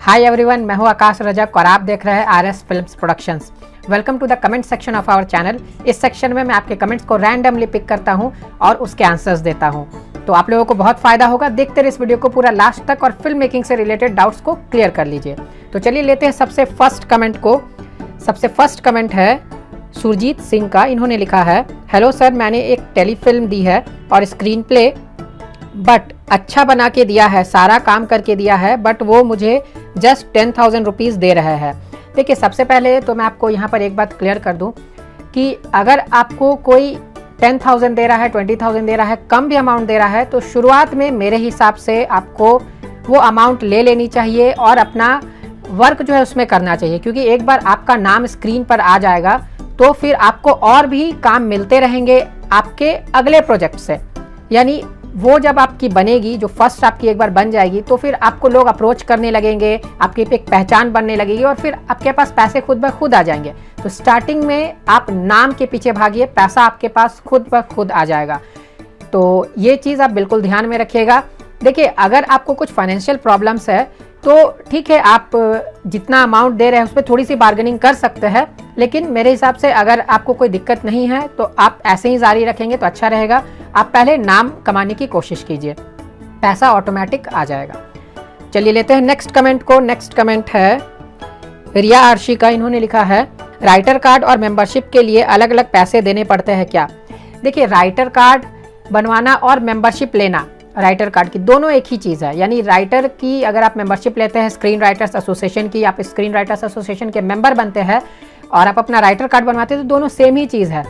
Hi everyone, मैं हूं आकाश रजक और आप देख रहे हैं RS films productions. Welcome to the comment section of our channel. इस सेक्शन में मैं आपके कमेंट्स को रैंडमली पिक करता हूं और उसके आंसर्स देता हूं, तो आप लोगों को बहुत फायदा होगा। देखते रहिए इस वीडियो को पूरा लास्ट तक और फिल्म मेकिंग से रिलेटेड डाउट्स को क्लियर कर लीजिए। तो चलिए लेते हैं सबसे फर्स्ट कमेंट को। सबसे फर्स्ट कमेंट है सुरजीत सिंह का। इन्होंने लिखा है, हेलो सर, मैंने एक टेलीफिल्म दी है और स्क्रीन प्ले बट अच्छा बना के दिया है, सारा काम करके दिया है, बट वो मुझे जस्ट 10,000 रुपीज़ दे रहे हैं। देखिए, सबसे पहले तो मैं आपको यहाँ पर एक बात क्लियर कर दूँ कि अगर आपको कोई 10,000 दे रहा है, 20,000 दे रहा है, कम भी अमाउंट दे रहा है, तो शुरुआत में मेरे हिसाब से आपको वो अमाउंट ले लेनी चाहिए और अपना वर्क जो है उसमें करना चाहिए, क्योंकि एक बार आपका नाम स्क्रीन पर आ जाएगा तो फिर आपको और भी काम मिलते रहेंगे आपके अगले प्रोजेक्ट से। यानी वो जब आपकी बनेगी, जो फर्स्ट आपकी एक बार बन जाएगी, तो फिर आपको लोग अप्रोच करने लगेंगे, आपकी एक पहचान बनने लगेगी और फिर आपके पास पैसे खुद ब खुद आ जाएंगे। तो स्टार्टिंग में आप नाम के पीछे भागिए, पैसा आपके पास खुद ब खुद आ जाएगा। तो ये चीज़ आप बिल्कुल ध्यान में रखिएगा। देखिए, अगर आपको कुछ फाइनेंशियल प्रॉब्लम्स है तो ठीक है, आप जितना अमाउंट दे रहे हैं उस पर थोड़ी सी बार्गेनिंग कर सकते हैं, लेकिन मेरे हिसाब से अगर आपको कोई दिक्कत नहीं है तो आप ऐसे ही जारी रखेंगे तो अच्छा रहेगा। आप पहले नाम कमाने की कोशिश कीजिए, पैसा ऑटोमेटिक आ जाएगा। चलिए लेते हैं नेक्स्ट कमेंट को। नेक्स्ट कमेंट है रिया आरशी का। इन्होंने लिखा है, राइटर कार्ड और मेंबरशिप के लिए अलग अलग पैसे देने पड़ते हैं क्या? देखिए, राइटर कार्ड बनवाना और मेंबरशिप लेना राइटर कार्ड की दोनों एक ही चीज़ है। यानी राइटर की अगर आप मेंबरशिप लेते हैं स्क्रीन राइटर्स एसोसिएशन की, आप स्क्रीन राइटर्स एसोसिएशन के मेंबर बनते हैं और आप अपना राइटर कार्ड बनवाते हैं, तो दोनों सेम ही चीज़ है।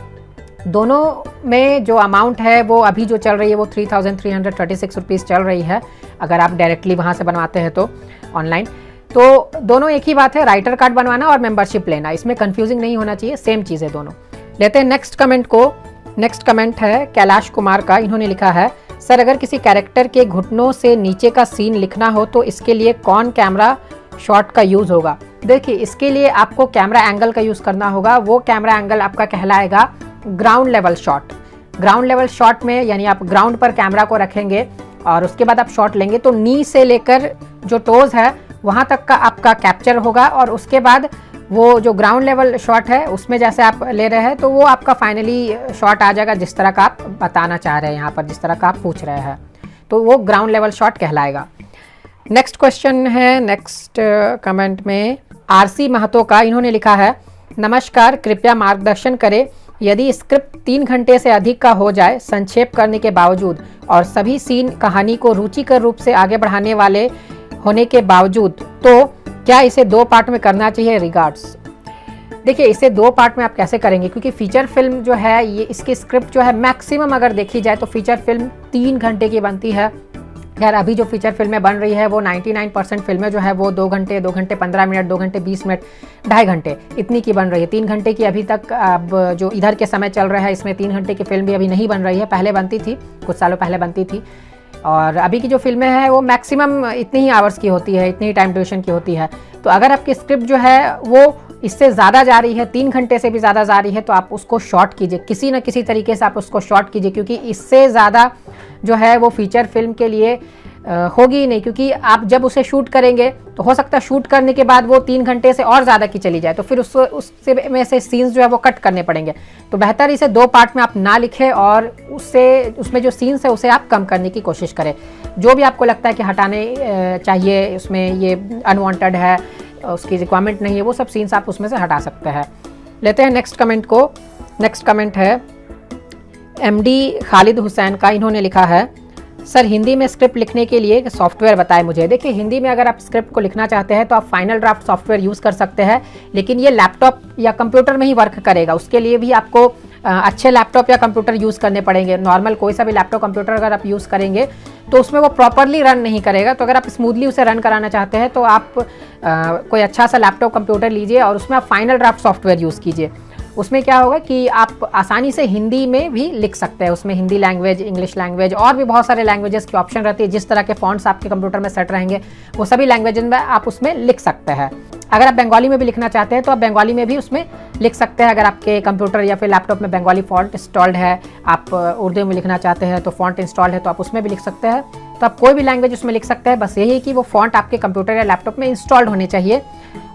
दोनों में जो अमाउंट है वो अभी जो चल रही है वो 3,336 रुपीज़ चल रही है, अगर आप डायरेक्टली वहाँ से बनवाते हैं तो ऑनलाइन। तो दोनों एक ही बात है, राइटर कार्ड बनवाना और मेंबरशिप लेना, इसमें कन्फ्यूजिंग नहीं होना चाहिए, सेम चीज़ है दोनों। लेते हैं नेक्स्ट कमेंट को। नेक्स्ट कमेंट है कैलाश कुमार का। इन्होंने लिखा है, सर, अगर किसी कैरेक्टर के घुटनों से नीचे का सीन लिखना हो तो इसके लिए कौन कैमरा शॉट का यूज़ होगा? देखिए, इसके लिए आपको कैमरा एंगल का यूज़ करना होगा। वो कैमरा एंगल आपका कहलाएगा ground level shot. Ground level shot में यानी आप ग्राउंड पर कैमरा को रखेंगे और उसके बाद आप शॉट लेंगे, तो नी से लेकर जो टोज है वहाँ तक का आपका कैप्चर होगा और उसके बाद वो जो ग्राउंड लेवल शॉट है उसमें जैसे आप ले रहे हैं तो वो आपका फाइनली शॉट आ जाएगा, जिस तरह का आप बताना चाह रहे हैं यहाँ पर, जिस तरह का आप पूछ रहे हैं, तो वो ग्राउंड लेवल शॉट कहलाएगा। नेक्स्ट क्वेश्चन है नेक्स्ट कमेंट में आरसी महतो का। इन्होंने लिखा है, नमस्कार, कृपया मार्गदर्शन करें, यदि स्क्रिप्ट 3 घंटे से अधिक का हो जाए संक्षेप करने के बावजूद और सभी सीन कहानी को रुचिकर रूप से आगे बढ़ाने वाले होने के बावजूद, तो क्या इसे 2 पार्ट में करना चाहिए? रिगार्ड्स। देखिए, इसे 2 पार्ट में आप कैसे करेंगे, क्योंकि फीचर फिल्म जो है ये इसकी स्क्रिप्ट जो है मैक्सिमम अगर देखी जाए तो फीचर फिल्म 3 घंटे की बनती है। यार, अभी जो फीचर फिल्में बन रही है वो 99% फिल्में जो है वो 2 घंटे, 2 घंटे 15 मिनट, 2 घंटे 20 मिनट, 2.5 घंटे इतनी की बन रही है। 3 घंटे की अभी तक अब जो इधर के समय चल रहा है इसमें 3 घंटे की फिल्म भी अभी नहीं बन रही है। पहले बनती थी, कुछ सालों पहले बनती थी, और अभी की जो फिल्में हैं वो मैक्सिमम इतनी ही आवर्स की होती है, इतनी ही टाइम ड्यूरेशन की होती है। तो अगर आपकी स्क्रिप्ट जो है वो इससे ज़्यादा जा रही है, 3 घंटे से भी ज़्यादा जा रही है, तो आप उसको शॉर्ट कीजिए, किसी न किसी तरीके से आप उसको शॉर्ट कीजिए, क्योंकि इससे ज़्यादा जो है वो फीचर फिल्म के लिए होगी ही नहीं। क्योंकि आप जब उसे शूट करेंगे तो हो सकता है शूट करने के बाद वो 3 घंटे से और ज़्यादा की चली जाए, तो फिर उससे में से सीन्स जो है वो कट करने पड़ेंगे। तो बेहतर इसे 2 पार्ट में आप ना लिखें और उसमें जो सीन्स है उसे आप कम करने की कोशिश करें। जो भी आपको लगता है कि हटाने चाहिए, उसमें ये अनवांटेड है, उसकी रिक्वायरमेंट नहीं है, वो सब सीन्स आप उसमें से हटा सकते हैं। लेते हैं नेक्स्ट कमेंट को। नेक्स्ट कमेंट है MD खालिद हुसैन का। इन्होंने लिखा है, सर, हिंदी में स्क्रिप्ट लिखने के लिए सॉफ्टवेयर बताएं मुझे। देखिए, हिंदी में अगर आप स्क्रिप्ट को लिखना चाहते हैं तो आप फाइनल ड्राफ्ट सॉफ्टवेयर यूज़ कर सकते हैं, लेकिन ये लैपटॉप या कंप्यूटर में ही वर्क करेगा। उसके लिए भी आपको अच्छे लैपटॉप या कंप्यूटर यूज़ करने पड़ेंगे। नॉर्मल कोई सा भी लैपटॉप कंप्यूटर अगर आप यूज़ करेंगे तो उसमें वो प्रॉपरली रन नहीं करेगा। तो अगर आप स्मूथली उसे रन कराना चाहते हैं तो आप कोई अच्छा सा लैपटॉप कंप्यूटर लीजिए और उसमें आप फाइनल ड्राफ्ट सॉफ्टवेयर यूज़ कीजिए। उसमें क्या होगा कि आप आसानी से हिंदी में भी लिख सकते हैं। उसमें हिंदी लैंग्वेज, इंग्लिश लैंग्वेज और भी बहुत सारे लैंग्वेजेस की ऑप्शन रहती है। जिस तरह के फॉन्ट्स आपके कंप्यूटर में सेट रहेंगे वो सभी लैंग्वेज में आप उसमें लिख सकते हैं। अगर आप बंगाली में भी लिखना चाहते हैं तो आप बंगाली में भी उसमें लिख सकते हैं। अगर आपके कंप्यूटर या फिर लैपटॉप में बंगाली फॉन्ट इंस्टॉल्ड है, आप उर्दू में लिखना चाहते हैं तो फॉन्ट इंस्टॉल्ड है तो आप उसमें भी लिख सकते हैं। तो आप कोई भी लैंग्वेज उसमें लिख सकते हैं, बस यही है कि वो फॉन्ट आपके कंप्यूटर या लैपटॉप में इंस्टॉल्ड होने चाहिए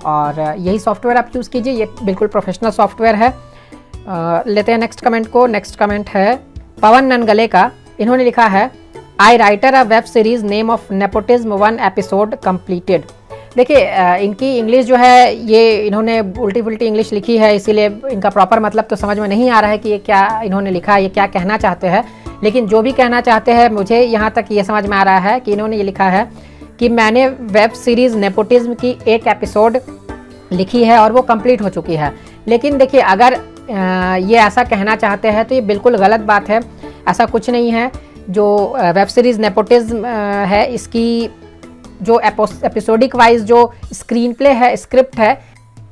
और यही सॉफ्टवेयर आप यूज़ कीजिए, ये बिल्कुल प्रोफेशनल सॉफ्टवेयर है। लेते हैं नेक्स्ट कमेंट को। नेक्स्ट कमेंट है पवन ननगले का। इन्होंने लिखा है I writer a web series name of nepotism 1 episode completed. देखिए इनकी इंग्लिश जो है ये इन्होंने उल्टी पुल्टी इंग्लिश लिखी है, इसीलिए इनका प्रॉपर मतलब तो समझ में नहीं आ रहा है कि ये क्या इन्होंने लिखा है, ये क्या कहना चाहते हैं। लेकिन जो भी कहना चाहते हैं मुझे यहाँ तक ये समझ में आ रहा है कि इन्होंने ये लिखा है कि मैंने वेब सीरीज़ नेपोटिज्म की 1 एपिसोड लिखी है और वो कंप्लीट हो चुकी है। लेकिन देखिए अगर ये ऐसा कहना चाहते हैं तो ये बिल्कुल गलत बात है, ऐसा कुछ नहीं है। जो वेब सीरीज़ नेपोटिज्म है इसकी जो एपिसोडिक वाइज जो स्क्रीन प्ले है, स्क्रिप्ट है,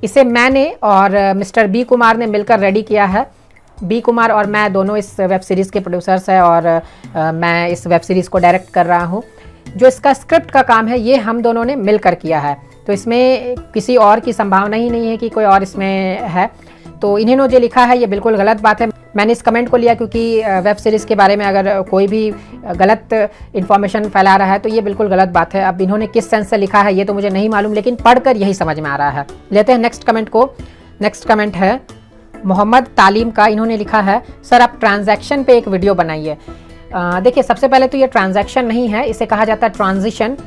इसे मैंने और मिस्टर बी कुमार ने मिलकर रेडी किया है। बी कुमार और मैं दोनों इस वेब सीरीज़ के प्रोड्यूसर्स हैं और मैं इस वेब सीरीज़ को डायरेक्ट कर रहा हूँ। जो इसका स्क्रिप्ट का काम है ये हम दोनों ने मिलकर किया है, तो इसमें किसी और की संभावना ही नहीं है कि कोई और इसमें है। तो इन्होंने जो लिखा है ये बिल्कुल गलत बात है। मैंने इस कमेंट को लिया क्योंकि वेब सीरीज़ के बारे में अगर कोई भी गलत इन्फॉर्मेशन फैला रहा है तो ये बिल्कुल गलत बात है। अब इन्होंने किस सेंस से लिखा है ये तो मुझे नहीं मालूम, लेकिन पढ़कर यही समझ में आ रहा है। लेते हैं नेक्स्ट कमेंट को। नेक्स्ट कमेंट है मोहम्मद तालीम का। इन्होंने लिखा है सर आप ट्रांजैक्शन पे एक वीडियो बनाइए। देखिए सबसे पहले तो ये ट्रांजैक्शन नहीं है, इसे कहा जाता है ट्रांजिशन,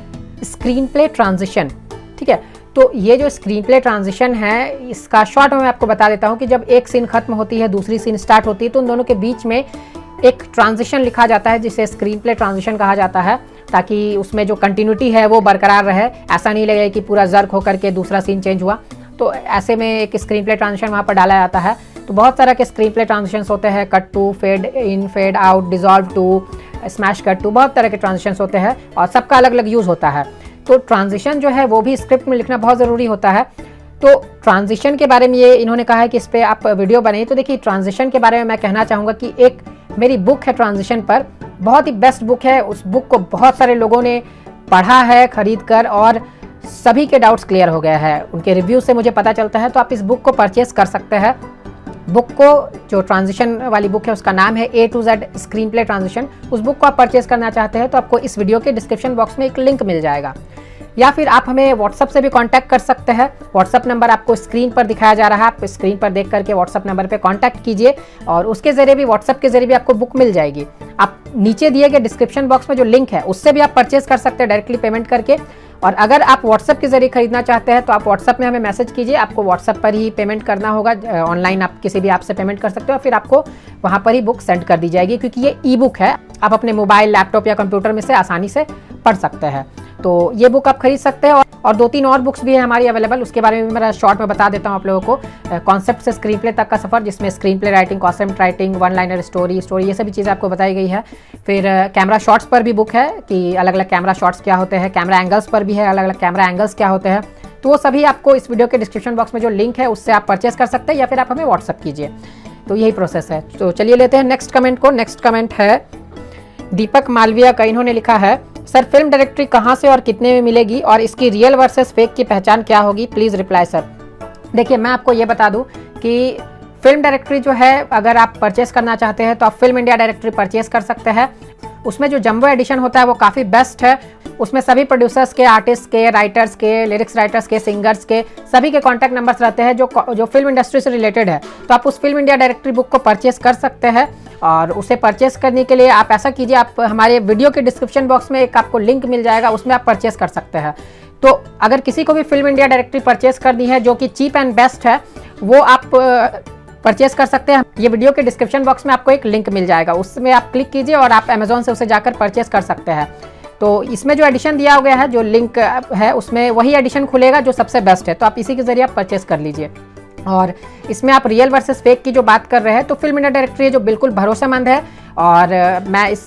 स्क्रीन प्ले ट्रांजिशन, ठीक है। तो ये जो स्क्रीन प्ले ट्रांजिशन है इसका शॉर्ट में मैं आपको बता देता हूँ कि जब एक सीन खत्म होती है दूसरी सीन स्टार्ट होती है तो उन दोनों के बीच में एक ट्रांजिशन लिखा जाता है जिसे स्क्रीन प्ले ट्रांजिशन कहा जाता है, ताकि उसमें जो कंटिन्यूटी है वो बरकरार रहे, ऐसा नहीं लगे कि पूरा जर्क होकर के दूसरा सीन चेंज हुआ। तो ऐसे में एक स्क्रीन प्ले ट्रांजिशन वहाँ पर डाला जाता है। तो बहुत तरह के स्क्रीन प्ले ट्रांजिशंस होते हैं, cut to, fade in, fade out, dissolve to, smash cut to, बहुत तरह के ट्रांजिशंस होते हैं और सबका अलग अलग यूज़ होता है। तो ट्रांजिशन जो है वो भी स्क्रिप्ट में लिखना बहुत ज़रूरी होता है। तो ट्रांजिशन के बारे में ये इन्होंने कहा है कि इस पर आप वीडियो बनाइए। तो देखिए ट्रांजिशन के बारे में मैं कहना चाहूँगा कि एक मेरी बुक है ट्रांजिशन पर, बहुत ही बेस्ट बुक है। उस बुक को बहुत सारे लोगों ने पढ़ा है खरीद कर और सभी के डाउट्स क्लियर हो गया है, उनके रिव्यू से मुझे पता चलता है। तो आप इस बुक को परचेस कर सकते हैं। बुक को जो ट्रांजिशन वाली बुक है उसका नाम है A to Z screen play transition. उस बुक को आप परचेस करना चाहते हैं तो आपको इस वीडियो के डिस्क्रिप्शन बॉक्स में एक लिंक मिल जाएगा, या फिर आप हमें व्हाट्सअप से भी कांटेक्ट कर सकते हैं। व्हाट्सअप नंबर आपको स्क्रीन पर दिखाया जा रहा है, आप स्क्रीन पर देख करके व्हाट्सअप नंबर पे कांटेक्ट कीजिए और उसके जरिए भी, व्हाट्सअप के जरिए भी आपको बुक मिल जाएगी। आप नीचे दिए गए डिस्क्रिप्शन बॉक्स में जो लिंक है उससे भी आप परचेस कर सकते हैं डायरेक्टली पेमेंट करके। और अगर आप व्हाट्सअप के जरिए खरीदना चाहते हैं तो आप व्हाट्सअप में हमें मैसेज कीजिए, आपको व्हाट्सअप पर ही पेमेंट करना होगा। ऑनलाइन आप किसी भी ऐप से पेमेंट कर सकते हो, फिर आपको वहाँ पर ही बुक सेंड कर दी जाएगी, क्योंकि ये ई बुक है, आप अपने मोबाइल, लैपटॉप या कंप्यूटर में से आसानी से पढ़ सकते हैं। तो ये बुक आप खरीद सकते हैं और 2-3 और बुक्स भी है हमारी अवेलेबल, उसके बारे में मैं शॉर्ट में बता देता हूँ आप लोगों को। कॉन्सेप्ट से स्क्रीन प्ले तक का सफ़र, जिसमें screen play writing, concept writing, one liner story, ये सभी चीज़ें आपको बताई गई है। फिर कैमरा शॉट्स पर भी बुक है कि अलग अलग कैमरा शॉट्स क्या होते हैं, कैमरा एंगल्स पर भी है, अलग अलग कैमरा एंगल्स क्या होते हैं। तो वो सभी आपको इस वीडियो के डिस्क्रिप्शन बॉक्स में जो लिंक है उससे आप परचेस कर सकते हैं, या फिर आप हमें व्हाट्सअप कीजिए। तो यही प्रोसेस है। तो चलिए लेते हैं नेक्स्ट कमेंट को। नेक्स्ट कमेंट है दीपक मालविया का। इन्होंने लिखा है सर फिल्म डायरेक्टरी कहाँ से और कितने में मिलेगी और इसकी रियल वर्सेस फेक की पहचान क्या होगी, प्लीज़ रिप्लाई सर। देखिए मैं आपको ये बता दूं कि फिल्म डायरेक्टरी जो है अगर आप परचेस करना चाहते हैं तो आप फिल्म इंडिया डायरेक्टरी परचेस कर सकते हैं। उसमें जो जंबो एडिशन होता है वो काफ़ी बेस्ट है। उसमें सभी प्रोड्यूसर्स के, आर्टिस्ट के, राइटर्स के, लिरिक्स राइटर्स के, सिंगर्स के, सभी के कॉन्टैक्ट नंबर्स रहते हैं जो फिल्म इंडस्ट्री से रिलेटेड है। तो आप उस फिल्म इंडिया डायरेक्टरी बुक को परचेस कर सकते हैं। और उसे परचेस करने के लिए आप ऐसा कीजिए, आप हमारे वीडियो के डिस्क्रिप्शन बॉक्स में एक आपको लिंक मिल जाएगा, उसमें आप परचेस कर सकते हैं। तो अगर किसी को भी फिल्म इंडिया डायरेक्टरी परचेस करनी है जो कि चीप एंड बेस्ट है, वो आप परचेस कर सकते हैं। ये वीडियो के डिस्क्रिप्शन बॉक्स में आपको एक लिंक मिल जाएगा, उसमें आप क्लिक कीजिए और आप अमेजोन से उसे जाकर परचेस कर सकते हैं। तो इसमें जो एडिशन दिया गया है, जो लिंक है, उसमें वही एडिशन खुलेगा जो सबसे बेस्ट है। तो आप इसी के जरिए आप परचेस कर लीजिए। और इसमें आप रियल वर्सेस फेक की जो बात कर रहे हैं तो फिल्म इंडिया डायरेक्टरी जो बिल्कुल भरोसेमंद है। और मैं इस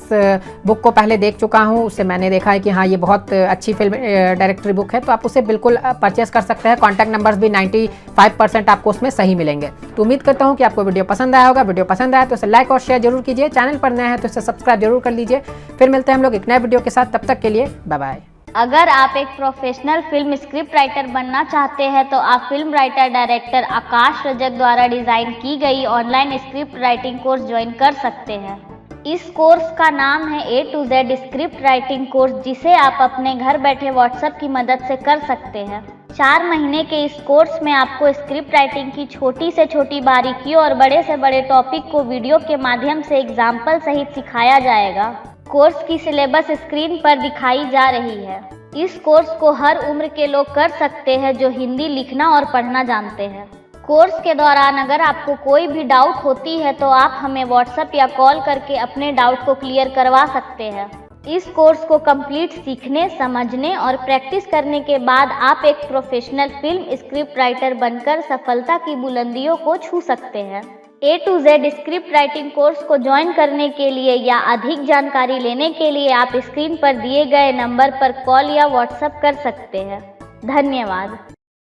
बुक को पहले देख चुका हूँ, उससे मैंने देखा है कि हाँ ये बहुत अच्छी फिल्म डायरेक्टरी बुक है। तो आप उसे बिल्कुल परचेस कर सकते हैं। कॉन्टैक्ट नंबर्स भी 95% आपको उसमें सही मिलेंगे। तो उम्मीद करता हूँ कि आपको वीडियो पसंद आया होगा। वीडियो पसंद आया तो इसे लाइक और शेयर जरूर कीजिए। चैनल पर नया है तो इसे सब्सक्राइब जरूर कर लीजिए। फिर मिलते हैं हम लोग एक नए वीडियो के साथ, तब तक के लिए बाय बाय। अगर आप एक प्रोफेशनल फिल्म स्क्रिप्ट राइटर बनना चाहते हैं तो आप फिल्म राइटर डायरेक्टर आकाश रजक द्वारा डिजाइन की गई online script writing course join कर सकते हैं। इस कोर्स का नाम है A to Z script writing course, जिसे आप अपने घर बैठे व्हाट्सएप की मदद से कर सकते हैं। 4 महीने के इस कोर्स में आपको स्क्रिप्ट राइटिंग की छोटी से छोटी बारीकियों और बड़े से बड़े टॉपिक को वीडियो के माध्यम से एग्जाम्पल सहित सिखाया जाएगा। कोर्स की सिलेबस स्क्रीन पर दिखाई जा रही है। इस कोर्स को हर उम्र के लोग कर सकते हैं जो हिंदी लिखना और पढ़ना जानते हैं। कोर्स के दौरान अगर आपको कोई भी डाउट होती है तो आप हमें व्हाट्सएप या कॉल करके अपने डाउट को क्लियर करवा सकते हैं। इस कोर्स को कंप्लीट सीखने, समझने और प्रैक्टिस करने के बाद आप एक प्रोफेशनल फिल्म स्क्रिप्ट राइटर बनकर सफलता की बुलंदियों को छू सकते हैं। A to Z script writing course को ज्वाइन करने के लिए या अधिक जानकारी लेने के लिए आप स्क्रीन पर दिए गए नंबर पर कॉल या व्हाट्सएप कर सकते हैं। धन्यवाद।